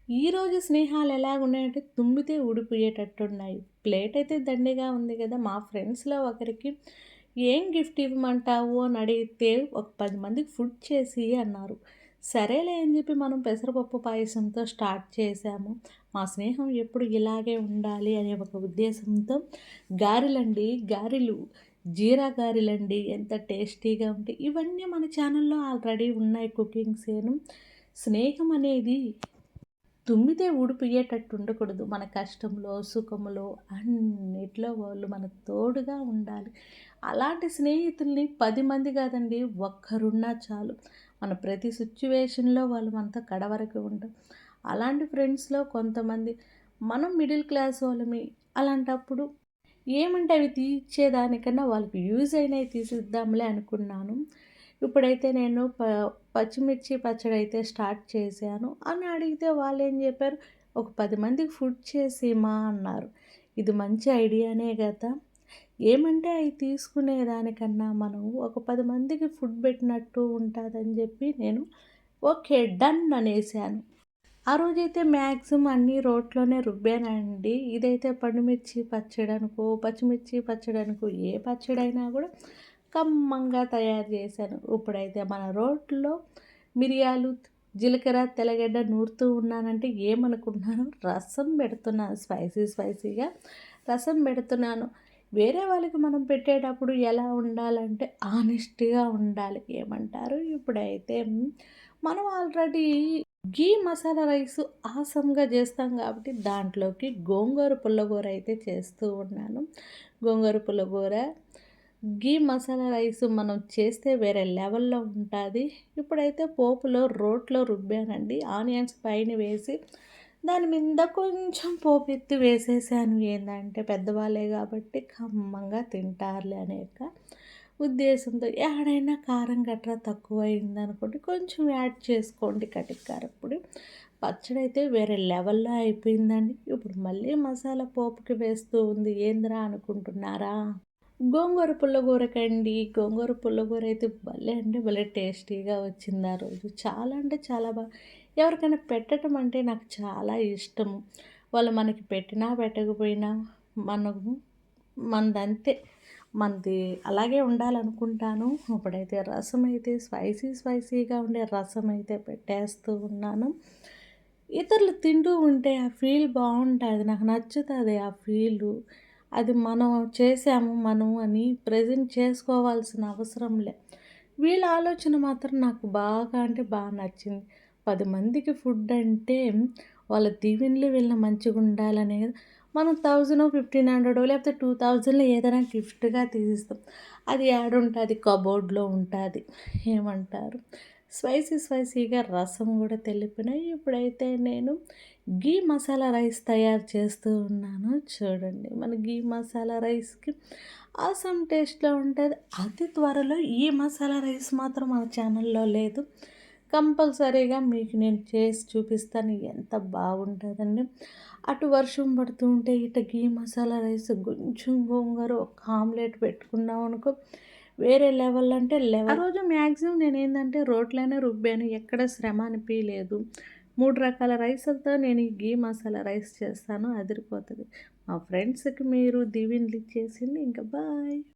ఈరోజు స్నేహాలు ఎలాగున్నాయంటే తుమ్మితే ఊడిపోయేటట్టున్నాయి. ప్లేట్ అయితే దండిగా ఉంది కదా! మా ఫ్రెండ్స్‌లో ఒకరికి "ఏం గిఫ్ట్ ఇవ్వమంటావు?" అని అడిగితే ఒక 10 మందికి ఫుడ్ చేసి అన్నారు. సరేలే అని చెప్పి మనం పెసరపప్పు పాయసంతో స్టార్ట్ చేశాము. మా స్నేహం ఎప్పుడు ఇలాగే ఉండాలి అనే ఒక ఉద్దేశంతో గారెలండి, గారెలు, జీరా గారెలండి ఎంత టేస్టీగా ఉంటాయి. ఇవన్నీ మన ఛానల్‌లో ఆల్రెడీ ఉన్నాయి కుకింగ్సేను. స్నేహం అనేది తుమ్మితే ఊడిపోయేటట్టు ఉండకూడదు. మన కష్టంలో, సుఖంలో అన్నిట్లో వాళ్ళు మనకు తోడుగా ఉండాలి. అలాంటి స్నేహితుల్ని 10 మంది కాదండి, ఒక్కరున్నా చాలు. మన ప్రతి సిట్యుయేషన్‌లో వాళ్ళు మనతో కడవరకు ఉంటాం. అలాంటి ఫ్రెండ్స్‌లో కొంతమంది మనం మిడిల్ క్లాస్ వాళ్ళమి. అలాంటప్పుడు ఏమంటే అవి తీర్చేదానికన్నా వాళ్ళకి యూజ్ అయినవి తీసిద్దాంలే అనుకున్నాను. ఇప్పుడైతే నేను పచ్చిమిర్చి పచ్చడి అయితే స్టార్ట్ చేశాను అని అడిగితే వాళ్ళేం చెప్పారు, "ఒక 10 మందికి ఫుడ్ చేసిమా" అన్నారు. ఇది మంచి ఐడియానే గదా! ఏమంటే అయి తీసుకునేదానికన్నా మనం ఒక 10 మందికి ఫుడ్ పెట్టినట్టు ఉంటదని జెప్పి నేను ఓకే. డన్ అనేసాను. ఆ రోజైతే మ్యాక్సిమం అన్నీ రోట్లోనే రుబ్బానండి. ఇదైతే పండుమిర్చి పచ్చడనుకో, పచ్చిమిర్చి పచ్చడనుకో, ఏ పచ్చడైనా గూడా కమ్మంగా తయారు చేశాను. ఇప్పుడైతే మన రోట్లో మిరియాలు, జీలకర్ర, తెల్లగడ్డ నూరుతూ ఉన్నానంటే ఏమనుకుంటున్నాను, రసం పెడుతున్నాను. స్పైసీగా రసం పెడుతున్నాను. వేరే వాళ్ళకి మనం పెట్టేటప్పుడు ఎలా ఉండాలంటే ఆనెస్ట్‌గా ఉండాలి. ఏమంటారు? ఇప్పుడైతే మనం ఆల్రెడీ ఘీ మసాలా రైసు ఆసమ్‌గా చేస్తాం కాబట్టి దాంట్లోకి గోంగూర పుల్లగూర అయితే చేస్తూ ఉన్నాను. గోంగూర పుల్లగూర, ఘీ మసాలా రైసు మనం చేస్తే వేరే లెవెల్‌లో ఉంటాది. ఇప్పుడైతే పోపులో రోట్లో రుబ్బానండి. ఆనియన్స్ పైన వేసి దాని మీద కొంచెం పోపెత్తి వేసేసాను. ఏందంటే పెద్దవాళ్ళే కాబట్టి కమ్మంగా తింటారులే అనే యొక్క ఉద్దేశంతో. యాడైనా కారం గట్రా తక్కువయిందనుకోండి కొంచెం యాడ్ చేసుకోండి కటిక కారప్పొడి. పచ్చడైతే వేరే లెవెల్‌లో అయిపోయిందండి. ఇప్పుడు మళ్ళీ మసాలా పోపుకి వేస్తూ ఉంది. ఏందిరా అనుకుంటున్నారా? గోంగూర పుల్లగూరకండి. గోంగూర పుల్లగూర అయితే భలే అంటే భలే టేస్టీగా వచ్చింది ఆ రోజు. చాలా అంటే చాలా ఎవరికైనా పెట్టటం అంటే నాకు చాలా ఇష్టము. వాళ్ళు మనకి పెట్టినా పెట్టకపోయినా మనము మనదంతే. మనది అలాగే ఉండాలనుకుంటాను. ఇప్పుడైతే రసం అయితే స్పైసీగా ఉండే రసం అయితే పెట్టేస్తూ ఉన్నాను. ఇతరులు తింటూ ఉంటే ఆ ఫీల్ బావుంటాది. నాకు నచ్చుతది ఆ ఫీలు. అది మనం చేసాము మనం అని ప్రెజెంట్ చేసుకోవాల్సిన అవసరం లే. వీళ్ళ ఆలోచన మాత్రం నాకు బాగా అంటే బాగా నచ్చింది. 10 మందికి ఫుడ్ అంటే వాళ్ళ దీవెనలు వీళ్ళని మంచిగుండాలనే కదా! మనం 1000 1500 లేకపోతే 2000లో ఏదైనా గిఫ్ట్‌గా తీసిస్తాం. అది యాడుంటది కబోర్డ్‌లో ఉంటాది. ఏమంటారు? స్పైసీగా రసం గూడా తెలిపినాయి. ఇప్పుడైతే నేను ఘీ మసాలా రైస్ తయారు చేస్తూ ఉన్నాను. చూడండి మన ఘీ మసాలా రైస్‌కి ఆసమ్ టేస్ట్‌లో ఉంటది. అతి త్వరలో ఈ మసాలా రైస్ మాత్రం మన ఛానల్‌లో లేదు. కంపల్సరీగా మీకు నేను చేసి చూపిస్తాను. ఎంత బాగుంటదండి. అటు వర్షం పడుతూ ఉంటే ఇటు ఘీ మసాలా రైస్ కొంచెం గోంగూర ఒక ఆమ్లెట్ పెట్టుకున్నామనుకో వేరే లెవెల్ అంటే లెవెల్. ఆ రోజు మ్యాక్సిమం నేనేందంటే రోట్లోనే రుబ్బాను. ఎక్కడ శ్రమ అనిపియలేదు. 3 రకాల రైసులతో నేను ఈ ఘీ మసాలా రైస్ చేస్తాను. అదిరిపోతది. మా ఫ్రెండ్స్‌కి మీరు దీవెనలు ఇచ్చేసింది. ఇంక బాయ్.